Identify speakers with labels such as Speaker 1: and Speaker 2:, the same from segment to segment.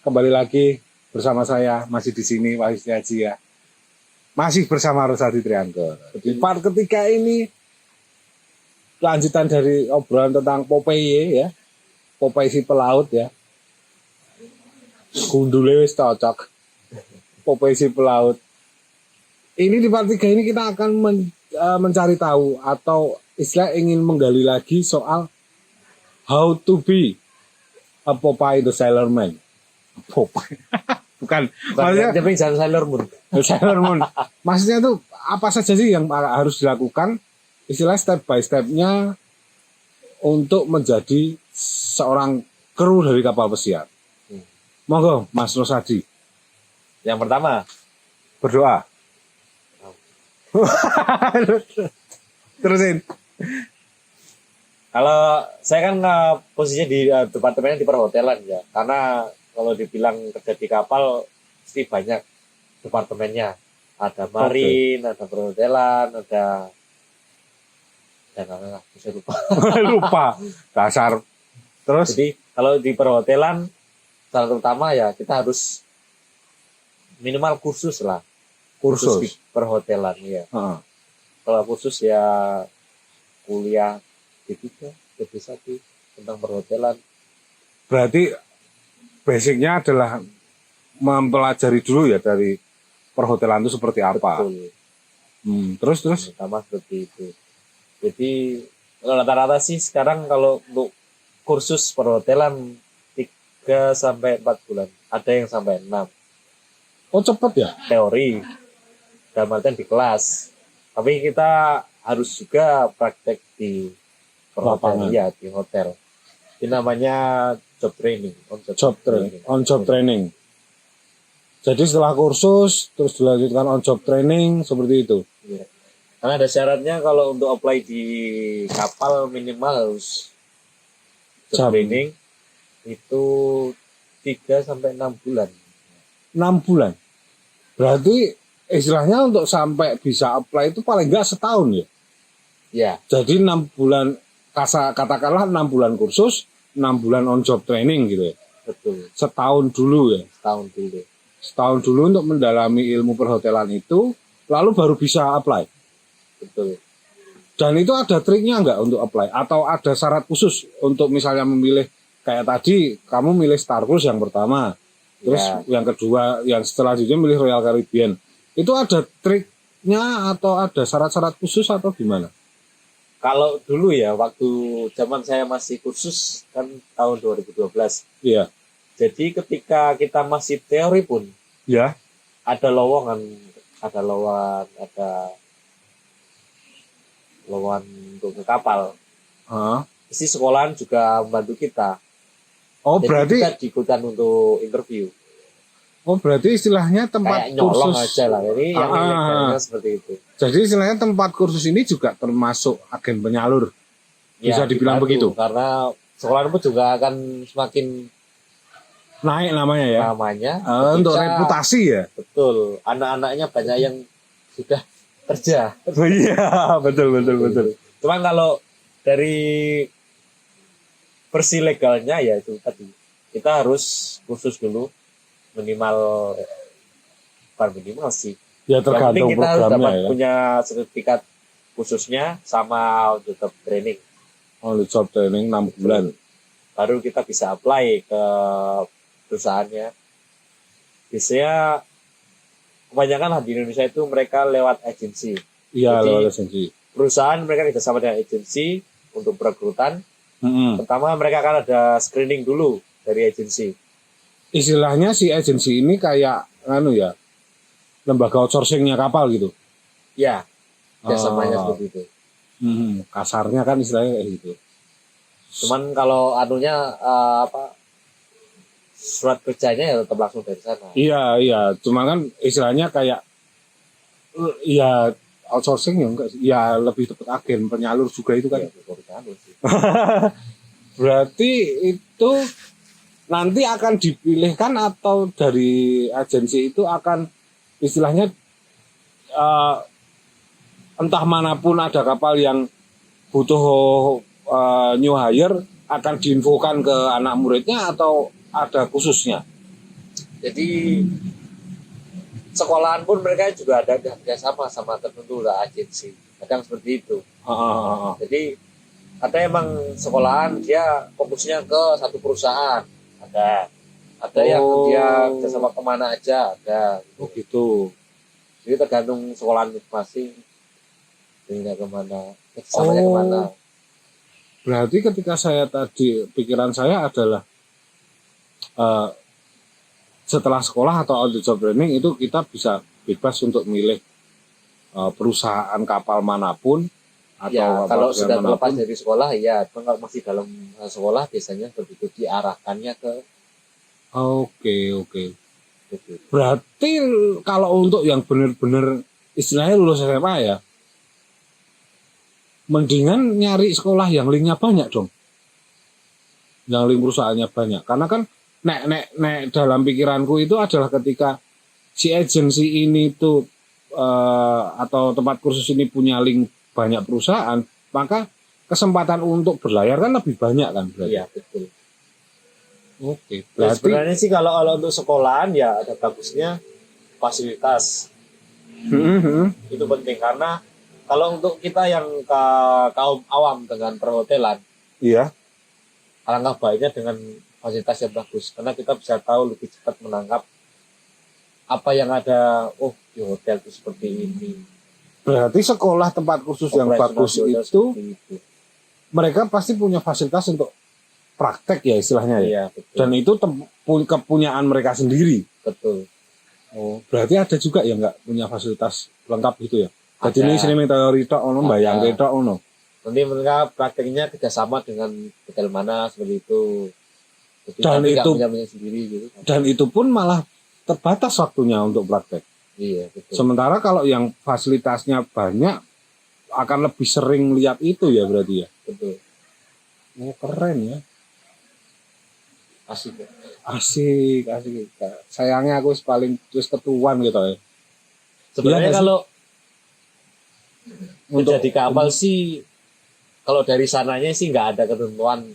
Speaker 1: kembali lagi bersama saya masih di sini Wahyu Setiaji ya. Masih bersama Rosadi Triangga. Di part ketiga ini lanjutan dari obrolan tentang Popeye ya. Popeye si pelaut ya. Gundule wis cocok. Popeye si pelaut. Ini di part 3 ini kita akan mencari tahu atau istilah ingin menggali lagi soal how to be a Popeye the Sailor Man. Popeye. Bukan. Maksudnya
Speaker 2: tapi jangan Sailor Moon.
Speaker 1: Sailor Moon. Maksudnya tuh apa saja sih yang harus dilakukan? Istilah step by step-nya untuk menjadi seorang kru dari kapal pesiar. Monggo, Mas Rosadi.
Speaker 2: Yang pertama,
Speaker 1: Berdoa. Terusin.
Speaker 2: kalau saya kan posisinya di departemennya di perhotelan ya, karena kalau dibilang kerja di kapal pasti banyak departemennya, ada marine, ada perhotelan, ada dan apa bisa lupa.
Speaker 1: Lupa dasar. Terus
Speaker 2: Jadi kalau di perhotelan syarat utama ya kita harus minimal kursus lah, kursus di perhotelan ya. Kalau kursus ya kuliah D3, D1 tentang perhotelan.
Speaker 1: berarti basicnya adalah mempelajari dulu ya dari perhotelan itu seperti apa.
Speaker 2: Betul.
Speaker 1: Terus
Speaker 2: Pertama seperti itu. Jadi rata-rata sih sekarang kalau untuk kursus perhotelan 3 sampai 4 bulan. Ada yang sampai 6.
Speaker 1: oh cepet ya.
Speaker 2: Teori. Dalam artian di kelas. Tapi kita harus juga praktek di perhotelan, ya, di hotel. Ini namanya job training.
Speaker 1: On job training. Jadi setelah kursus terus dilanjutkan on job training seperti itu.
Speaker 2: Ya. Karena ada syaratnya kalau untuk apply di kapal minimal harus job training itu 3 sampai 6 bulan.
Speaker 1: 6 bulan. Berarti istilahnya untuk sampai bisa apply itu paling enggak setahun ya.
Speaker 2: Ya.
Speaker 1: Jadi 6 bulan katakanlah 6 bulan kursus, 6 bulan on job training gitu ya.
Speaker 2: Betul.
Speaker 1: Setahun dulu ya. Setahun dulu untuk mendalami ilmu perhotelan itu, lalu baru bisa apply.
Speaker 2: Betul.
Speaker 1: Dan itu ada triknya enggak untuk apply? Atau ada syarat khusus untuk misalnya memilih, kayak tadi kamu milih Star Cruise yang pertama, terus yang kedua, yang selanjutnya milih Royal Caribbean. Itu ada triknya atau ada syarat-syarat khusus atau gimana?
Speaker 2: Kalau dulu ya, waktu zaman saya masih kursus kan tahun 2012.
Speaker 1: Iya.
Speaker 2: Jadi ketika kita masih teori pun,
Speaker 1: ya,
Speaker 2: ada lowongan untuk ke kapal. Isi sekolahan juga membantu kita.
Speaker 1: Oh,
Speaker 2: jadi
Speaker 1: berarti
Speaker 2: kita diikutkan untuk interview.
Speaker 1: Oh, berarti istilahnya tempat
Speaker 2: kayak nyolong
Speaker 1: kursus
Speaker 2: aja lah. Jadi yang ilegalnya seperti itu.
Speaker 1: Jadi istilahnya tempat kursus ini juga termasuk agen penyalur. Bisa
Speaker 2: Ya,
Speaker 1: dibilang begitu.
Speaker 2: Karena sekolahan pun juga akan semakin
Speaker 1: naik namanya ya. Untuk reputasi ya.
Speaker 2: Betul. Anak-anaknya banyak yang sudah kerja.
Speaker 1: Iya, betul.
Speaker 2: Cuman kalau dari versi legalnya ya itu tadi. Kita harus kursus dulu minimal sih.
Speaker 1: Ya tergantung
Speaker 2: kita harus dapat
Speaker 1: ya.
Speaker 2: Punya sertifikat khususnya sama on job training.
Speaker 1: On job training 6 bulan.
Speaker 2: Baru kita bisa apply ke perusahaannya. Biasanya kebanyakan lah di Indonesia itu mereka lewat agensi.
Speaker 1: Iya, lewat agensi.
Speaker 2: Perusahaan mereka kerjasama dengan agensi untuk perekrutan. Pertama mereka akan ada screening dulu dari agensi.
Speaker 1: Istilahnya si agensi ini kayak lembaga outsourcingnya kapal gitu.
Speaker 2: Ya, biasanya seperti itu.
Speaker 1: Kasarnya kan istilahnya kayak gitu.
Speaker 2: Cuman kalau surat kerjanya ya tetap langsung dari sana.
Speaker 1: Iya. Cuma kan istilahnya kayak ya outsourcing ya enggak sih. Ya lebih tepat agen penyalur juga itu kan.
Speaker 2: Ya,
Speaker 1: berarti itu nanti akan dipilihkan atau dari agensi itu akan istilahnya entah manapun ada kapal yang butuh new hire akan diinfokan ke anak muridnya atau ada khususnya?
Speaker 2: Jadi sekolahan pun mereka juga ada kerjasama sama tertentu lah agensi. Kadang seperti itu. Jadi ada emang sekolahan dia fokusnya ke satu perusahaan. Ada yang dia kerjasama kemana aja ada.
Speaker 1: Oh gitu.
Speaker 2: Jadi tergantung sekolahan masing dia kemana, kerjasamanya kemana.
Speaker 1: Berarti ketika saya tadi pikiran saya adalah setelah sekolah atau on the job training itu kita bisa bebas untuk milih perusahaan kapal manapun atau
Speaker 2: Ya, kalau sudah
Speaker 1: manapun.
Speaker 2: lepas dari sekolah ya, kalau masih dalam sekolah biasanya begitu diarahkannya ke
Speaker 1: Oke. Berarti kalau untuk yang benar-benar istilahnya lulus SMA ya, mendingan nyari sekolah yang linknya banyak dong, yang link perusahaannya banyak. Karena kan nek dalam pikiranku itu adalah ketika si agensi ini tuh atau tempat kursus ini punya link banyak perusahaan, maka kesempatan untuk berlayar kan lebih banyak kan berarti.
Speaker 2: Iya, betul.
Speaker 1: Oke.
Speaker 2: Ya,
Speaker 1: Berarti
Speaker 2: sebenarnya sih kalau untuk sekolahan ya ada bagusnya fasilitas. Itu penting karena kalau untuk kita yang kaum awam dengan perhotelan,
Speaker 1: iya.
Speaker 2: alangkah baiknya dengan fasilitas yang bagus karena kita bisa tahu lebih cepat menangkap apa yang ada. Oh, di hotel itu seperti ini.
Speaker 1: Berarti sekolah tempat kursus yang bagus itu mereka pasti punya fasilitas untuk praktek ya istilahnya ya.
Speaker 2: Iya, betul.
Speaker 1: Dan itu kepunyaan mereka sendiri.
Speaker 2: Betul.
Speaker 1: Oh, berarti ada juga yang nggak punya fasilitas lengkap gitu ya. Jadi ini sini teori tok ono bayang tok ono.
Speaker 2: Nanti mereka prakteknya kerjasama dengan hotel mana seperti itu. Jadi
Speaker 1: Dan itu
Speaker 2: punya sendiri gitu.
Speaker 1: Dan itu pun malah terbatas waktunya untuk praktek.
Speaker 2: Iya, betul.
Speaker 1: Sementara kalau yang fasilitasnya banyak akan lebih sering lihat itu ya berarti ya.
Speaker 2: Betul.
Speaker 1: Oh, keren ya.
Speaker 2: Asik ya.
Speaker 1: Asik. Sayangnya aku paling terus ketuan gitu ya.
Speaker 2: Sebenarnya
Speaker 1: ya,
Speaker 2: kalau
Speaker 1: untuk
Speaker 2: jadi kapal sih, kalau dari sananya sih nggak ada ketentuan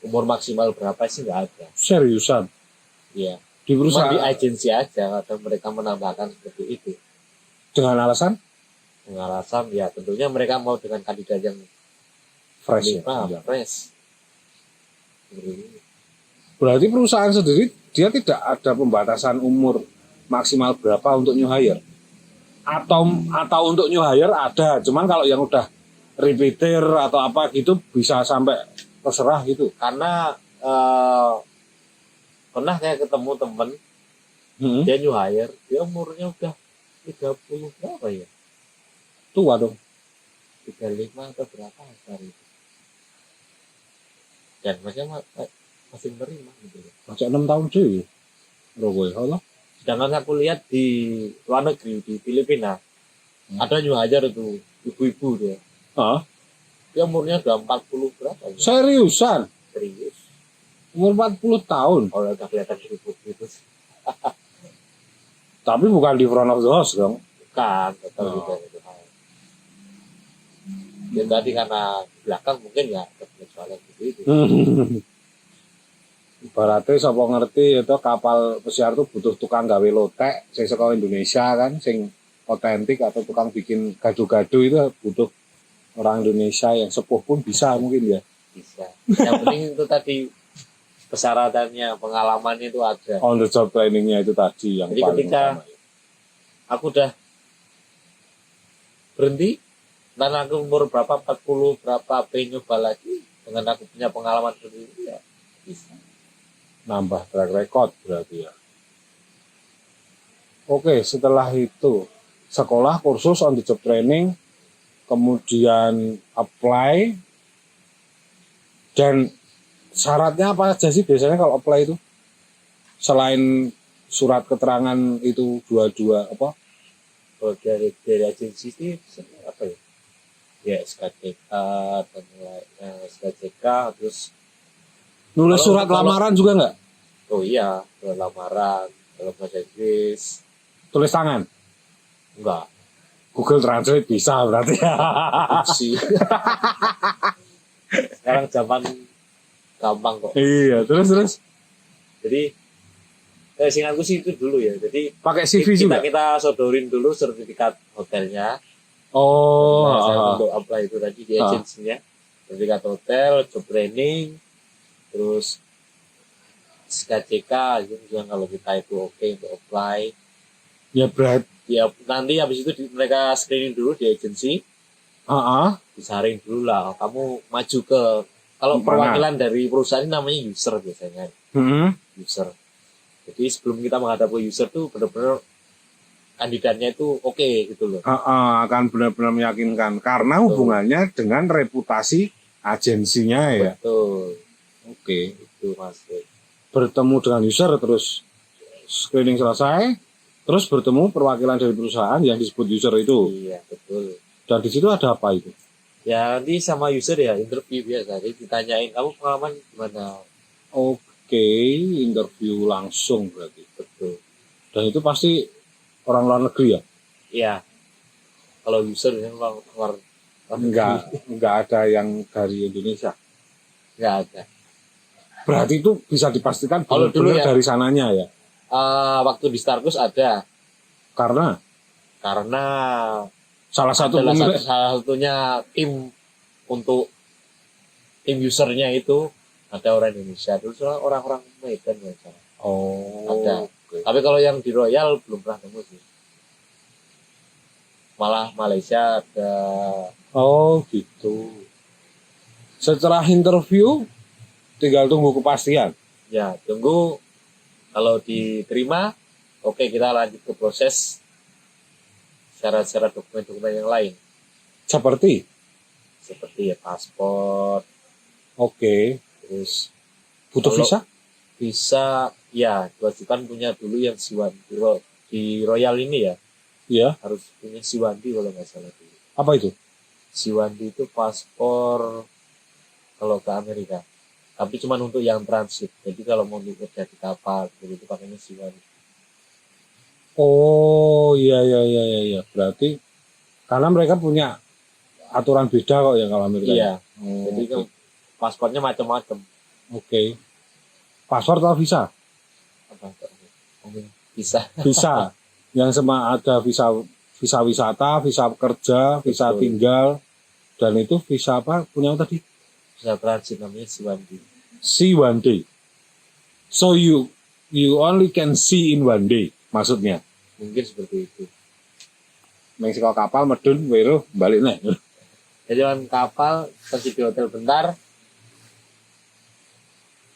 Speaker 2: umur maksimal berapa sih, nggak ada.
Speaker 1: Seriusan?
Speaker 2: Iya.
Speaker 1: Di perusahaan?
Speaker 2: Cuma di agensi aja atau mereka menambahkan seperti itu.
Speaker 1: Dengan alasan?
Speaker 2: Dengan alasan ya tentunya mereka mau dengan kandidat yang
Speaker 1: fresh.
Speaker 2: Fresh.
Speaker 1: Berarti perusahaan sendiri dia tidak ada pembatasan umur maksimal berapa untuk new hire? Atau untuk new hire ada, cuman kalau yang udah repeater atau apa gitu bisa sampai terserah gitu.
Speaker 2: Karena pernah kayak ketemu temen dia new hire, dia umurnya udah 30 berapa ya?
Speaker 1: Tua dong.
Speaker 2: 35 atau berapa hari itu. Dan masih menerima gitu.
Speaker 1: Macam 6 tahun sih. Roboy, Allah.
Speaker 2: Sedangkan aku lihat di luar negeri, di Filipina, ada new hire itu ibu-ibu dia. Dia umurnya udah 40 berapa ya?
Speaker 1: Seriusan?
Speaker 2: Serius.
Speaker 1: Umur 40 tahun?
Speaker 2: Oh, udah kelihatan ibu gitu.
Speaker 1: Tapi bukan di front of the house dong?
Speaker 2: Bukan, betul gitu. Ya tadi karena di belakang mungkin ya soalnya gitu.
Speaker 1: Ibaratnya siapa ngerti itu kapal pesiar itu butuh tukang gawe lotek sing saka Indonesia kan, sing otentik atau tukang bikin gado-gado itu butuh orang Indonesia yang sepuh pun bisa mungkin ya.
Speaker 2: Bisa. Yang penting itu tadi persyaratannya, pengalamannya itu ada.
Speaker 1: On the job trainingnya itu tadi yang
Speaker 2: jadi
Speaker 1: paling
Speaker 2: ketika
Speaker 1: utama.
Speaker 2: Aku udah berhenti dan aku umur berapa 40 berapa pengen nyoba lagi dengan aku punya pengalaman seperti itu ya bisa
Speaker 1: Nambah track record berarti ya. Oke, setelah itu sekolah, kursus, on the job training, kemudian apply, dan syaratnya apa aja sih biasanya kalau apply itu? Selain surat keterangan itu dua apa?
Speaker 2: kalau dari agensi sih apa ya? Ya SKCK dan SKCK terus
Speaker 1: Nulis surat lamaran juga nggak?
Speaker 2: Oh iya, surat lamaran dalam bahasa Inggris.
Speaker 1: Tulis tangan?
Speaker 2: Enggak.
Speaker 1: Google Translate bisa berarti ya.
Speaker 2: Sih. Sekarang zaman gampang kok.
Speaker 1: Iya, terus.
Speaker 2: Jadi Seingatku sih itu dulu ya. Jadi
Speaker 1: Pakai CV juga.
Speaker 2: kita sodorin dulu sertifikat hotelnya.
Speaker 1: Oh,
Speaker 2: Nah, saya untuk apply itu tadi di agensinya. Sertifikat hotel, job training, terus SKCK gitu yang kalau kita itu oke untuk apply.
Speaker 1: ya berat.
Speaker 2: Ya nanti habis itu mereka screening dulu di agensi. Disaring dulu lah. Kamu maju ke kalau perwakilan dari perusahaan ini namanya user biasanya. User. Jadi sebelum kita menghadap ke user tuh benar-benar kandidatnya itu oke gitu loh.
Speaker 1: Akan benar-benar meyakinkan karena hubungannya dengan reputasi agensinya ya.
Speaker 2: Betul.
Speaker 1: Oke.
Speaker 2: Itu masuk.
Speaker 1: Bertemu dengan user terus screening selesai, terus bertemu perwakilan dari perusahaan yang disebut user itu.
Speaker 2: Iya betul.
Speaker 1: Dan di situ ada apa itu?
Speaker 2: Ya nanti sama user ya interview biasa. Jadi ditanyain kamu pengalaman gimana.
Speaker 1: Oke, interview langsung berarti.
Speaker 2: Betul.
Speaker 1: Dan itu pasti orang luar negeri ya?
Speaker 2: Iya. Kalau user yang luar
Speaker 1: enggak ada yang dari Indonesia.
Speaker 2: Enggak ada.
Speaker 1: Berarti itu bisa dipastikan
Speaker 2: kalau dulu ya,
Speaker 1: dari sananya ya.
Speaker 2: Waktu di Starkus ada.
Speaker 1: Karena salah
Speaker 2: satunya tim untuk tim usernya itu ada orang Indonesia. Dulu orang-orang Medan ya. Ada. Okay. Tapi kalau yang di Royal belum pernah nemu sih. Malah Malaysia ada.
Speaker 1: Oh gitu. Setelah interview tinggal tunggu kepastian.
Speaker 2: Ya, tunggu kalau diterima, oke kita lanjut ke proses syarat-syarat dokumen-dokumen yang lain.
Speaker 1: Seperti
Speaker 2: ya paspor.
Speaker 1: Oke.
Speaker 2: Terus
Speaker 1: butuh visa?
Speaker 2: Visa ya kewajiban punya dulu yang Siwandi di Royal ini ya.
Speaker 1: Iya.
Speaker 2: Harus punya Siwandi kalau nggak salah dulu.
Speaker 1: Apa itu?
Speaker 2: Siwandi itu paspor kalau ke Amerika. Tapi cuma untuk yang transit. Jadi kalau mau kerja di kapal, jadi itu pakainya Siwandi.
Speaker 1: Oh iya. Berarti karena mereka punya aturan beda kok ya kalau Amerika.
Speaker 2: Iya. Jadi kan paspornya macam-macam.
Speaker 1: Oke. Paspor atau visa?
Speaker 2: Apa? Visa.
Speaker 1: Visa. Yang sama ada visa wisata, visa kerja, visa tinggal, dan itu visa apa punya tadi?
Speaker 2: Visa transit namanya Siwandi.
Speaker 1: See one day. So you only can see in one day, maksudnya.
Speaker 2: Mungkin seperti itu.
Speaker 1: Meksiko kapal medun, wero balik nih.
Speaker 2: Jadi kan kapal pergi di hotel bentar.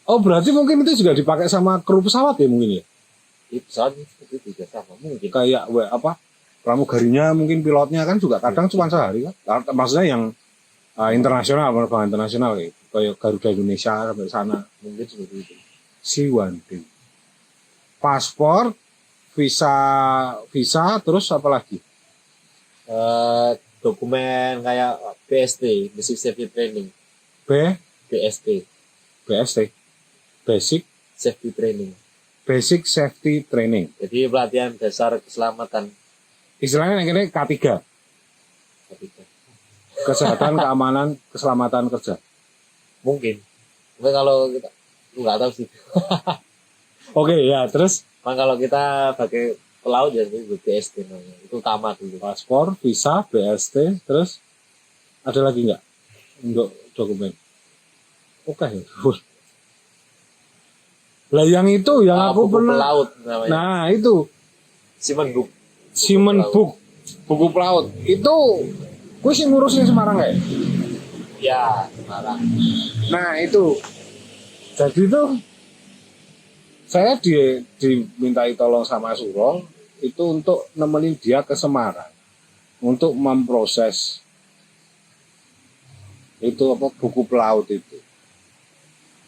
Speaker 1: Oh berarti mungkin itu juga dipakai sama kru pesawat ya mungkin ya?
Speaker 2: Pesawat itu juga sama mungkin.
Speaker 1: Kayak pramugarinya mungkin pilotnya kan juga kadang cuma sehari kan. Maksudnya yang internasional, penerbangan internasional kayak Garuda Indonesia sampai sana.
Speaker 2: Mungkin seperti itu.
Speaker 1: Siwandi. Paspor, visa, terus apa lagi?
Speaker 2: Dokumen kayak BST, Basic Safety Training. BST. Basic Safety Training.
Speaker 1: Basic Safety Training.
Speaker 2: Jadi pelatihan dasar keselamatan.
Speaker 1: Istilahnya yang ini K3. Kesehatan, keamanan, keselamatan kerja.
Speaker 2: Mungkin. Tapi kalau kita nggak tahu sih.
Speaker 1: Oke ya, terus
Speaker 2: kalau kita pakai pelaut ya itu BST namanya. Itu utama dulu.
Speaker 1: Paspor, visa, BST, terus ada lagi nggak untuk dokumen? Oke. Lah yang itu yang aku pernah.
Speaker 2: Pelaut namanya.
Speaker 1: Nah itu. Seaman Book. Buku pelaut. Itu gue sih ngurusin Semarang ya?
Speaker 2: Ya, Semarang.
Speaker 1: Nah itu. Jadi tuh saya dimintai tolong sama Suro itu untuk nemenin dia ke Semarang untuk memproses itu buku pelaut itu.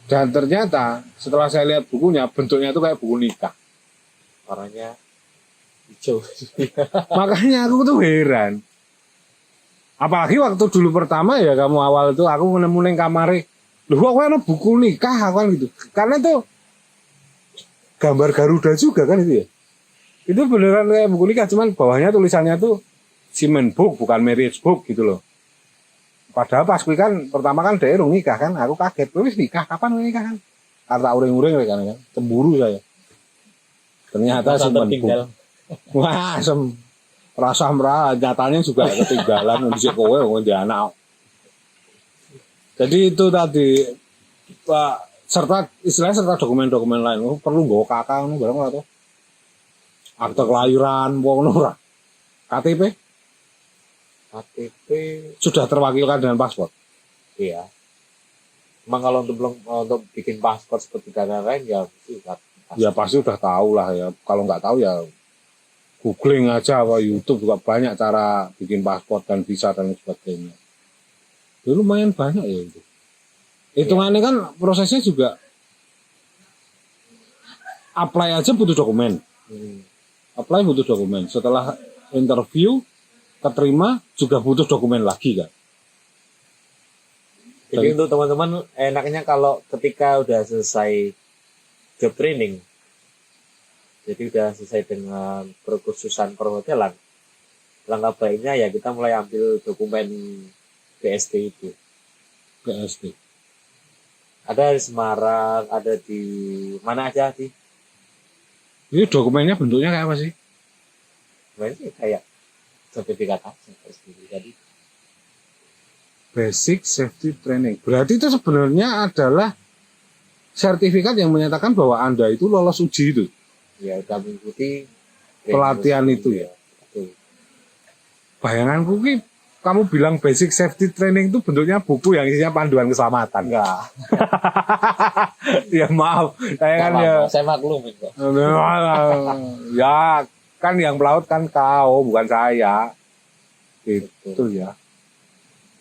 Speaker 1: Dan ternyata setelah saya lihat bukunya bentuknya itu kayak buku nikah.
Speaker 2: Warnanya hijau.
Speaker 1: Makanya aku tuh heran. Apalagi waktu dulu pertama ya kamu awal itu aku menemukan kamare. Loh kok ada buku nikah kan gitu. Karena itu gambar Garuda juga kan itu ya. Itu beneran kayak buku nikah cuman bawahnya tulisannya tuh Seaman Book bukan Marriage Book gitu loh. Padahal pas gue kan pertama kan dia nikah kan, aku kaget. Wis nikah kapan nikah kan? Karena uring-uring kan, cemburu saya. Ternyata
Speaker 2: Masa
Speaker 1: simpen
Speaker 2: tertinggal.
Speaker 1: wah rasa merah nyatanya juga ketinggalan di kowe di anak. Jadi itu tadi Pak, serta istilahnya serta dokumen-dokumen lain. Perlu nggo kakak ngono barang ora to? Akte kelahiran wong ora. KTP
Speaker 2: KTP
Speaker 1: sudah terwakilkan dengan paspor.
Speaker 2: iya. Emang kalau untuk bikin paspor seperti negara lain ya
Speaker 1: Ya pasti udah tahu lah ya. Kalau nggak tahu ya googling aja apa YouTube juga banyak cara bikin paspor dan visa dan sebagainya. Ya lumayan banyak ya itu. Hitungannya kan prosesnya juga apply aja butuh dokumen. Apply butuh dokumen. Setelah interview keterima juga butuh dokumen lagi kan.
Speaker 2: Jadi untuk teman-teman enaknya kalau ketika udah selesai job training, jadi udah selesai dengan perkursusan perhotelan, langkah baiknya ya kita mulai ambil dokumen BST itu.
Speaker 1: BST.
Speaker 2: Ada di Semarang, ada di mana aja sih?
Speaker 1: Ini dokumennya bentuknya kayak apa sih?
Speaker 2: Sebenarnya sih kayak sertifikat aja, sertifikat itu.
Speaker 1: Basic Safety Training. Berarti itu sebenarnya adalah sertifikat yang menyatakan bahwa Anda itu lolos uji itu.
Speaker 2: Ya udah mengikuti
Speaker 1: Pelatihan itu ya.
Speaker 2: Betul.
Speaker 1: Bayanganku ki kamu bilang Basic Safety Training itu bentuknya buku yang isinya panduan keselamatan.
Speaker 2: Enggak.
Speaker 1: Ya maaf, saya kan ya.
Speaker 2: Saya maklumin kok.
Speaker 1: Ya kan yang pelaut kan kau, bukan saya. Itu ya.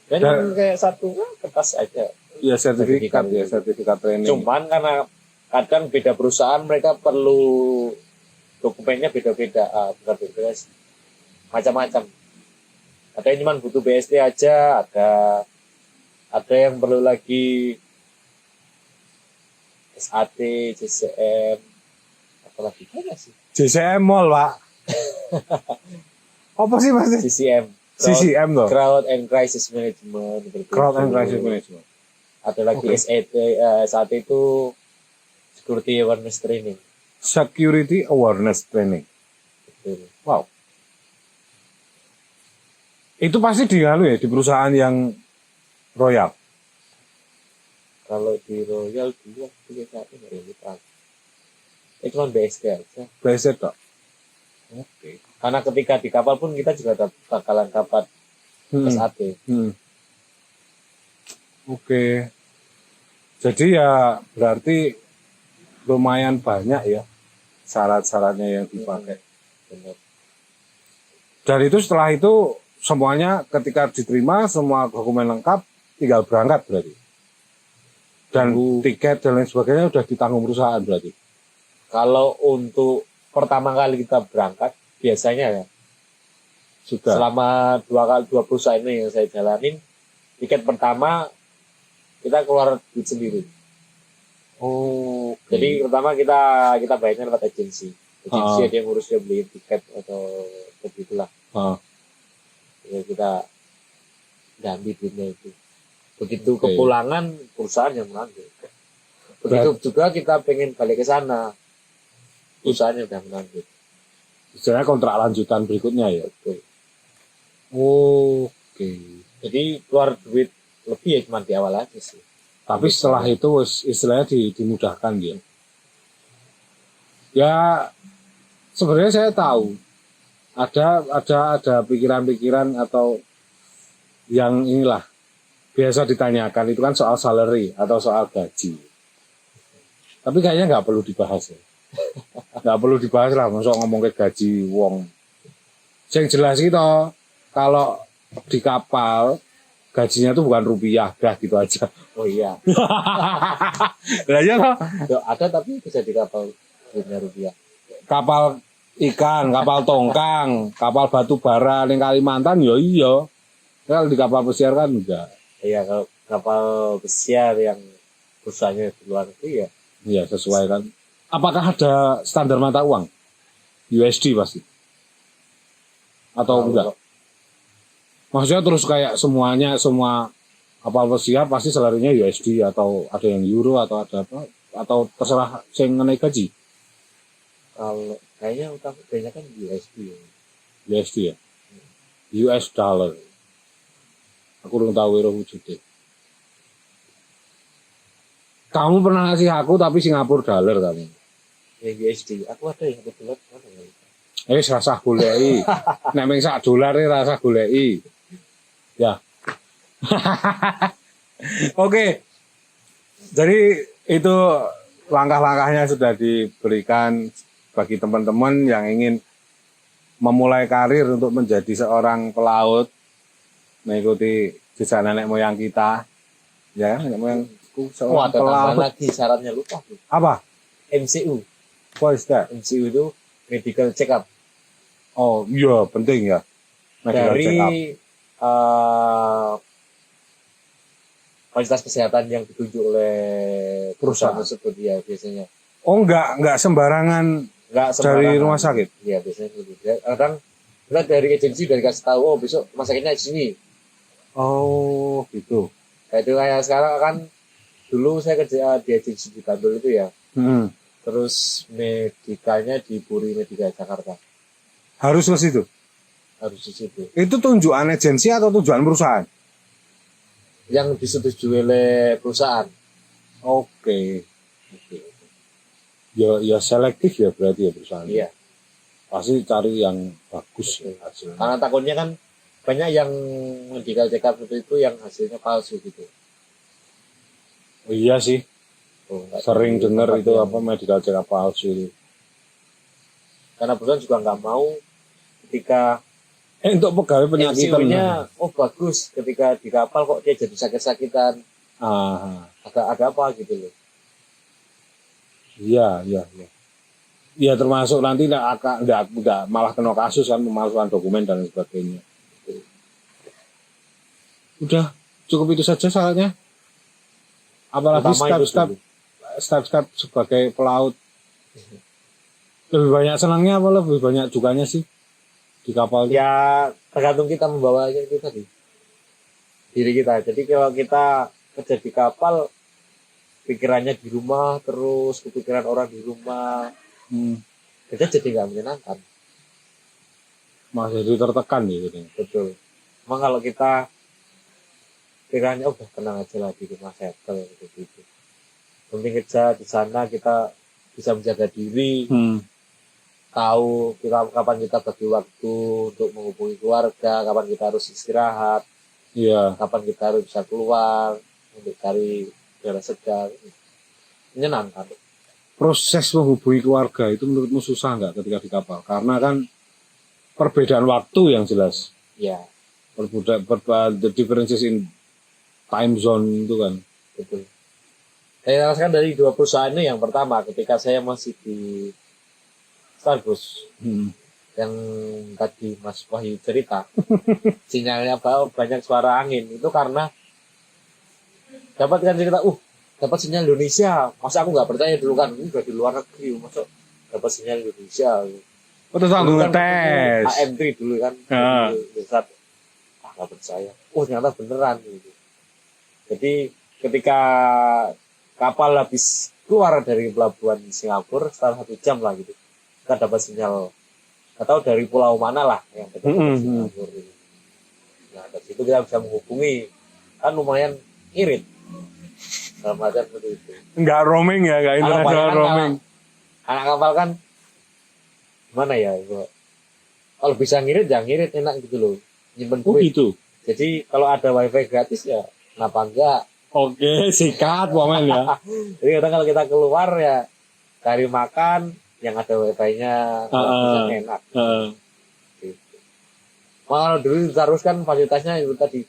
Speaker 2: Dan kayak satu kertas aja.
Speaker 1: Ya sertifikat ya, sertifikat training.
Speaker 2: Cuman karena kadang beda perusahaan mereka perlu dokumennya beda-beda, bukan beda macam-macam. Ada yang cuma butuh BST aja, ada yang perlu lagi SAT, JCM, apalagi banyak sih.
Speaker 1: JCM Mall, Pak. Apa sih Mas?
Speaker 2: CCM.
Speaker 1: CCM loh.
Speaker 2: Crowd and Crisis Management.
Speaker 1: Crowd and Crisis Management.
Speaker 2: Ada lagi SAT, SAT itu Security Awareness Training.
Speaker 1: Security Awareness Training.
Speaker 2: Betul.
Speaker 1: Wow. Itu pasti di perusahaan yang Royal.
Speaker 2: Kalau di Royal dulu saat ini nggak itu cuma BST aja.
Speaker 1: BST toh.
Speaker 2: Oke. Karena ketika di kapal pun kita juga bakalan dapat SAT.
Speaker 1: Oke. Jadi ya berarti lumayan banyak ya syarat-syaratnya yang dipakai.
Speaker 2: Benar.
Speaker 1: Dan itu setelah itu semuanya ketika diterima semua dokumen lengkap tinggal berangkat berarti. Dan tiket dan lain sebagainya udah ditanggung perusahaan berarti.
Speaker 2: Kalau untuk pertama kali kita berangkat biasanya ya
Speaker 1: sudah.
Speaker 2: Selama dua perusahaan ini yang saya jalanin, tiket pertama kita keluar duit sendiri.
Speaker 1: Oh.
Speaker 2: Jadi pertama kita bayarnya lewat agensi. Agensi ada yang ngurus dia beli tiket atau begitulah. Ya kita ganti duitnya itu. Begitu kepulangan perusahaan yang menanggung. Begitu juga kita pengen balik ke sana, perusahaan yang udah menanggung.
Speaker 1: Istilahnya kontrak lanjutan berikutnya ya.
Speaker 2: Betul.
Speaker 1: Oke.
Speaker 2: Jadi keluar duit lebih ya cuma di awal aja sih.
Speaker 1: Tapi setelah itu istilahnya dimudahkan dia. Ya sebenarnya saya tahu ada pikiran-pikiran atau yang inilah biasa ditanyakan itu kan soal salary atau soal gaji. Tapi kayaknya nggak perlu dibahas ya. Nggak perlu dibahas lah, masuk ngomong ke gaji wong. Yang jelas itu kalau di kapal gajinya tuh bukan rupiah, dah gitu aja.
Speaker 2: Oh iya.
Speaker 1: Lah ya toh.
Speaker 2: Ada tapi bisa di kapal rupiah.
Speaker 1: Kapal ikan, kapal tongkang, kapal batu bara ning Kalimantan ya iya. Kalau di kapal pesiar kan enggak.
Speaker 2: Iya, kalau kapal pesiar yang perusahaannya di luar itu ya.
Speaker 1: Iya, sesuai kan. Apakah ada standar mata uang? USD pasti. Atau enggak? Maksudnya terus kayak semua kapal pesiar pasti salarinya USD atau ada yang euro atau ada apa atau terserah sing ngenai gaji.
Speaker 2: Kalau kayaknya utang kayaknya kan USD ya.
Speaker 1: USD ya. US dollar. Aku belum tahu euro wujudnya. Kamu pernah ngasih aku tapi Singapura dollar kamu.
Speaker 2: Ya USD. Aku ada yang kebetulan mana ya?
Speaker 1: Rasah goleki. Nek mung sak dolare rasah goleki. Ya. Oke. Jadi itu langkah-langkahnya sudah diberikan bagi teman-teman yang ingin memulai karir untuk menjadi seorang pelaut, mengikuti jejak nenek moyang kita. Ya, nenek moyangku seorang
Speaker 2: Ada tambahan
Speaker 1: pelaut.
Speaker 2: lagi syaratnya lupa tuh.
Speaker 1: Apa?
Speaker 2: MCU.
Speaker 1: What is that?
Speaker 2: MCU itu medical check up.
Speaker 1: Oh, iya penting ya. Medical check up.
Speaker 2: Dari fasilitas kesehatan yang ditunjuk oleh perusahaan tersebut ya biasanya.
Speaker 1: Oh, enggak sembarangan
Speaker 2: Nggak
Speaker 1: dari
Speaker 2: sembarangan.
Speaker 1: rumah sakit.
Speaker 2: Iya biasanya seperti itu. Kadang kita dari agensi dari kasih tahu, oh besok rumah sakitnya di sini.
Speaker 1: Oh, gitu.
Speaker 2: Kayak sekarang kan dulu saya kerja di agensi di Bandung itu ya. Terus medikanya di Puri Medika Jakarta.
Speaker 1: Harus ke situ.
Speaker 2: Harus di situ.
Speaker 1: Itu tunjukan agensi atau tujuan perusahaan?
Speaker 2: Yang disetujui oleh perusahaan.
Speaker 1: Oke. Ya selektif ya berarti ya perusahaan.
Speaker 2: Iya.
Speaker 1: Pasti cari yang bagus ya hasilnya.
Speaker 2: Karena takutnya kan banyak yang medical check up seperti itu yang hasilnya palsu gitu.
Speaker 1: Oh, iya sih.
Speaker 2: Oh,
Speaker 1: Sering dengar itu apa medical check up palsu itu.
Speaker 2: Karena perusahaan juga nggak mau ketika
Speaker 1: Untuk pegawai penyakitan.
Speaker 2: MCU-nya oh bagus ketika di kapal kok dia jadi sakit-sakitan. Agak apa gitu loh.
Speaker 1: Iya. Ya termasuk nanti enggak malah kena kasus kan pemalsuan dokumen dan sebagainya. Udah cukup itu saja syaratnya. Apalagi step-step sebagai pelaut. Lebih banyak senangnya apa lebih banyak dukanya sih di kapal?
Speaker 2: Ya tergantung kita membawanya itu tadi. Diri kita. Jadi kalau kita kerja di kapal pikirannya di rumah terus kepikiran orang di rumah kerja jadi nggak menyenangkan.
Speaker 1: Masih jadi tertekan gitu.
Speaker 2: Betul. Emang kalau kita pikirannya udah tenang aja lah di rumah settle gitu. Penting kerja di sana kita bisa menjaga diri, tahu kapan kita bagi waktu untuk menghubungi keluarga, kapan kita harus istirahat, kapan kita harus bisa keluar untuk cari udara segar, menyenangkan.
Speaker 1: Proses menghubungi keluarga itu menurutmu susah nggak ketika di kapal? Karena kan perbedaan waktu yang jelas.
Speaker 2: Ya.
Speaker 1: The differences in time zone itu kan.
Speaker 2: Betul. Saya rasakan dari dua perusahaan ini, yang pertama ketika saya masih di Starbucks, yang tadi Mas Wahyu cerita, sinyalnya banyak suara angin, itu karena dapat kan cerita, dapat sinyal Indonesia, masa aku nggak percaya dulu kan, ini udah di luar negeri, masa dapat sinyal Indonesia.
Speaker 1: Terus langsung ngetes.
Speaker 2: AM3 dulu kan, saat nggak percaya, ternyata beneran gitu. Jadi ketika kapal habis keluar dari pelabuhan Singapura setelah 1 jam lah gitu, kita dapat sinyal atau dari pulau mana lah yang kita dapat Singapura gitu. Nah dari situ kita bisa menghubungi, kan lumayan irit dalam artian seperti itu.
Speaker 1: Nggak roaming ya, nggak international roaming.
Speaker 2: Anak kapal kan gimana ya, kalau bisa ngirit jangan ngirit, enak gitu loh, nyimpen duit.
Speaker 1: Gitu.
Speaker 2: Jadi kalau ada wifi gratis ya kenapa enggak.
Speaker 1: Oke, sikat momen ya.
Speaker 2: Jadi kadang kalau kita keluar ya cari makan yang ada wifi-nya, enak. Gitu. Kalau dulu terus kan fasilitasnya itu tadi,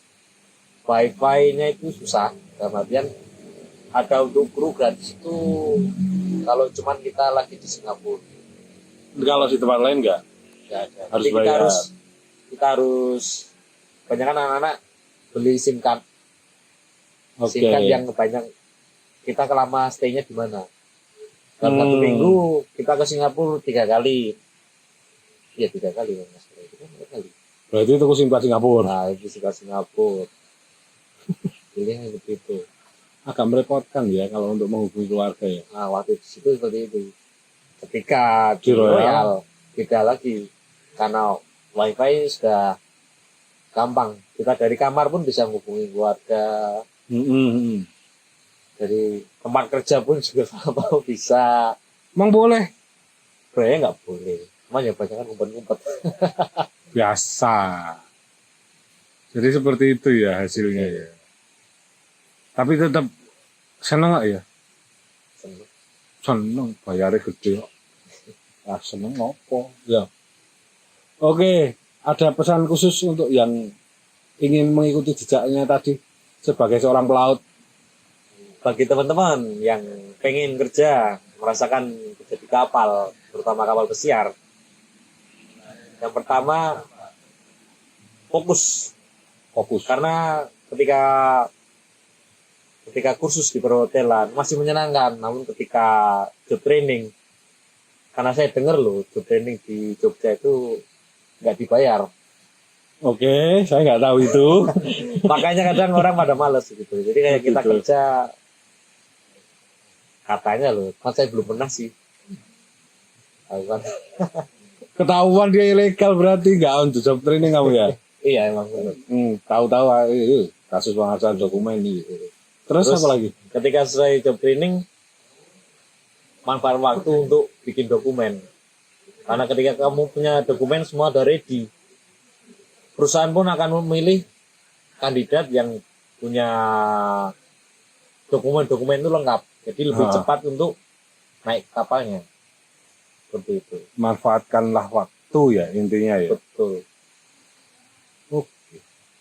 Speaker 2: wifi-nya itu susah. Dalam artian ada untuk kru gratis itu kalau cuman kita lagi di Singapura.
Speaker 1: Kalau di tempat lain enggak?
Speaker 2: Enggak ada.
Speaker 1: Harus
Speaker 2: jadi
Speaker 1: bayar.
Speaker 2: kita harus banyak kan anak-anak beli SIM card. SIM card yang banyak, kita kelama stay-nya di mana. Dalam 1 minggu kita ke Singapura 3 kali. Iya 3 kali kan Mas. Itu kan 3 kali.
Speaker 1: Berarti itu SIM card Singapura.
Speaker 2: Nah, itu SIM card Singapura. Pilihnya begitu.
Speaker 1: Agak merepotkan ya kalau untuk menghubungi keluarga ya.
Speaker 2: Nah, waktu di situ seperti itu. Ketika
Speaker 1: Di
Speaker 2: di
Speaker 1: Royal.
Speaker 2: Royal beda lagi karena wifi sudah gampang. Kita dari kamar pun bisa menghubungi keluarga, dari tempat kerja pun juga kalau bisa.
Speaker 1: Emang boleh?
Speaker 2: Sebenarnya nggak boleh, cuma ya banyak kan ngumpet-ngumpet.
Speaker 1: Biasa. Jadi seperti itu ya hasilnya ya. Tapi tetap seneng gak ya?
Speaker 2: Seneng.
Speaker 1: Seneng, bayarnya gede kok. Ah, seneng apa? Ya. Oke, ada pesan khusus untuk yang ingin mengikuti jejaknya tadi sebagai seorang pelaut.
Speaker 2: Bagi teman-teman yang pengen kerja, merasakan kerja di kapal, terutama kapal pesiar, yang pertama fokus. Karena ketika kursus di perhotelan masih menyenangkan, namun ketika job training, karena saya dengar loh job training di Jogja itu nggak dibayar.
Speaker 1: Oke, saya nggak tahu itu.
Speaker 2: Makanya kadang orang pada males gitu. Jadi kayak kita
Speaker 1: Betul.
Speaker 2: kerja, katanya loh, kan saya belum pernah sih. Tahu kan?
Speaker 1: Ketahuan dia ilegal berarti nggak on the job training kamu ya?
Speaker 2: Iya emang benar.
Speaker 1: Tahu-tahu kasus pengasahan dokumen ini. Terus apa lagi?
Speaker 2: Ketika selesai job training, manfaat waktu untuk bikin dokumen. Karena ketika kamu punya dokumen semua udah ready, perusahaan pun akan memilih kandidat yang punya dokumen-dokumen itu lengkap. Jadi lebih cepat untuk naik kapalnya. Seperti itu.
Speaker 1: Manfaatkanlah waktu ya intinya ya.
Speaker 2: Betul.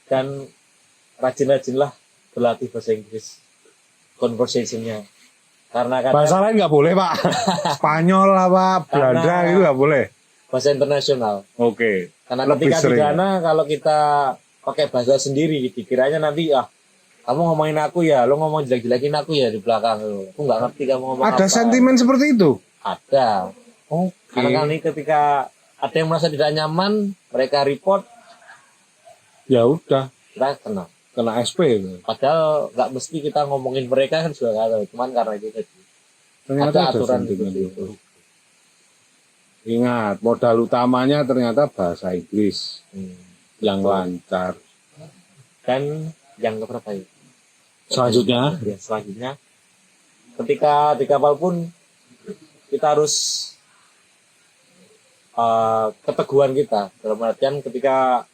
Speaker 2: Dan rajin-rajinlah berlatih bahasa Inggris, conversation-nya. Karena
Speaker 1: Bahasa lain nggak boleh pak. Spanyol apa Belanda itu nggak boleh.
Speaker 2: Bahasa internasional.
Speaker 1: Oke.
Speaker 2: Karena
Speaker 1: Lebih
Speaker 2: ketika di
Speaker 1: sering.
Speaker 2: sana kalau kita pakai bahasa sendiri, dikiranya nanti kamu ngomongin aku ya, lo ngomong jelek-jelekin aku ya di belakang lo. Aku nggak ngerti kamu ngomong
Speaker 1: Ada
Speaker 2: apa.
Speaker 1: sentimen seperti itu.
Speaker 2: Ada.
Speaker 1: Oke.
Speaker 2: Karena kali ketika ada yang merasa tidak nyaman, mereka report,
Speaker 1: Ya udah,
Speaker 2: kita kena.
Speaker 1: SP itu.
Speaker 2: Padahal nggak mesti kita ngomongin mereka kan juga nggak tahu. Cuman karena itu tadi.
Speaker 1: Ternyata
Speaker 2: Ada
Speaker 1: ada
Speaker 2: aturan
Speaker 1: sentimen
Speaker 2: seperti
Speaker 1: itu. Ingat, modal utamanya ternyata bahasa Inggris yang lancar.
Speaker 2: Dan yang keberapa ya?
Speaker 1: Selanjutnya,
Speaker 2: Ya, selanjutnya, ketika di kapal pun kita harus keteguhan kita. Dalam artian ketika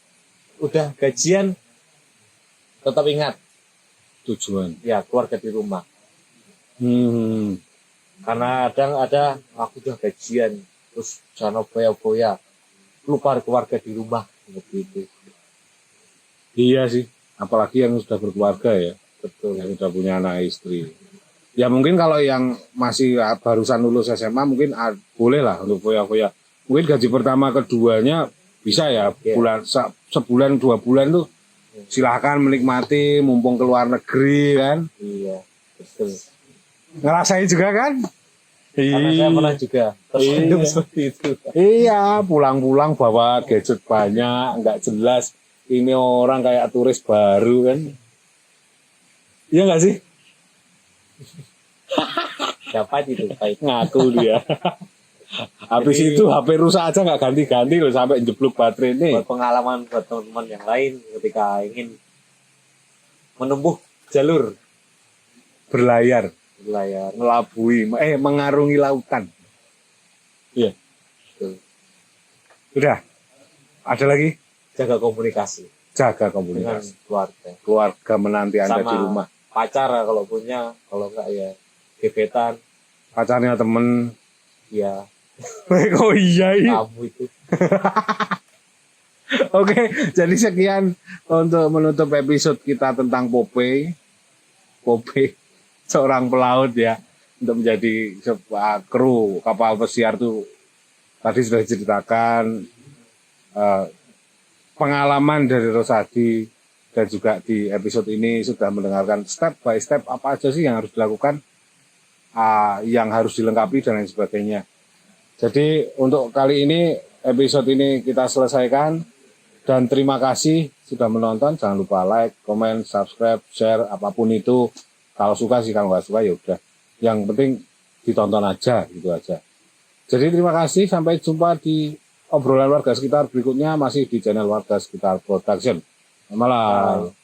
Speaker 2: udah gajian, tetap ingat
Speaker 1: tujuan.
Speaker 2: ya keluarga di rumah.
Speaker 1: Hmm.
Speaker 2: Karena ada aku udah gajian, terus jangan boya-boya, lupa keluarga di rumah begitu.
Speaker 1: Iya sih, apalagi yang sudah berkeluarga ya,
Speaker 2: Betul.
Speaker 1: yang sudah punya anak istri. Ya mungkin kalau yang masih barusan lulus SMA mungkin boleh lah untuk foya-foya. Mungkin gaji pertama keduanya bisa ya, bulan sebulan 2 bulan tuh silahkan menikmati mumpung keluar negeri kan.
Speaker 2: Iya, betul.
Speaker 1: Ngerasain juga kan?
Speaker 2: Karena saya pernah juga tersinggung seperti itu.
Speaker 1: Iya, pulang-pulang bawa gadget banyak, nggak jelas. Ini orang kayak turis baru kan? Iya nggak sih?
Speaker 2: Siapa itu?
Speaker 1: Ngaku dia. Habis
Speaker 2: Jadi,
Speaker 1: itu HP rusak aja nggak ganti-ganti loh sampai jeblok baterai ini.
Speaker 2: buat pengalaman buat teman-teman yang lain ketika ingin menempuh jalur
Speaker 1: Berlayar,
Speaker 2: berlayar.
Speaker 1: melabui, mengarungi lautan. Iya.
Speaker 2: Betul.
Speaker 1: Udah. Ada lagi?
Speaker 2: Jaga komunikasi
Speaker 1: Jaga
Speaker 2: dengan
Speaker 1: komunikasi.
Speaker 2: keluarga.
Speaker 1: Keluarga menanti Anda
Speaker 2: Sama
Speaker 1: di rumah.
Speaker 2: pacar kalau punya, kalau enggak ya gebetan,
Speaker 1: Pacarnya temen.
Speaker 2: ya
Speaker 1: Oh iya.
Speaker 2: kamu itu.
Speaker 1: Oke, jadi sekian untuk menutup episode kita tentang Popeye. Popeye, seorang pelaut ya, untuk menjadi sebuah kru kapal pesiar tuh tadi sudah diceritakan pengalaman dari Rosadi, dan juga di episode ini sudah mendengarkan step by step apa aja sih yang harus dilakukan, yang harus dilengkapi dan lain sebagainya. Jadi untuk kali ini episode ini kita selesaikan, dan terima kasih sudah menonton. Jangan lupa like, comment, subscribe, share, apapun itu. Kalau suka sih, kalau nggak suka ya udah. Yang penting ditonton aja, gitu aja. Jadi terima kasih, sampai jumpa di obrolan warga sekitar berikutnya masih di channel Warga Sekitar Production. Selamat malam.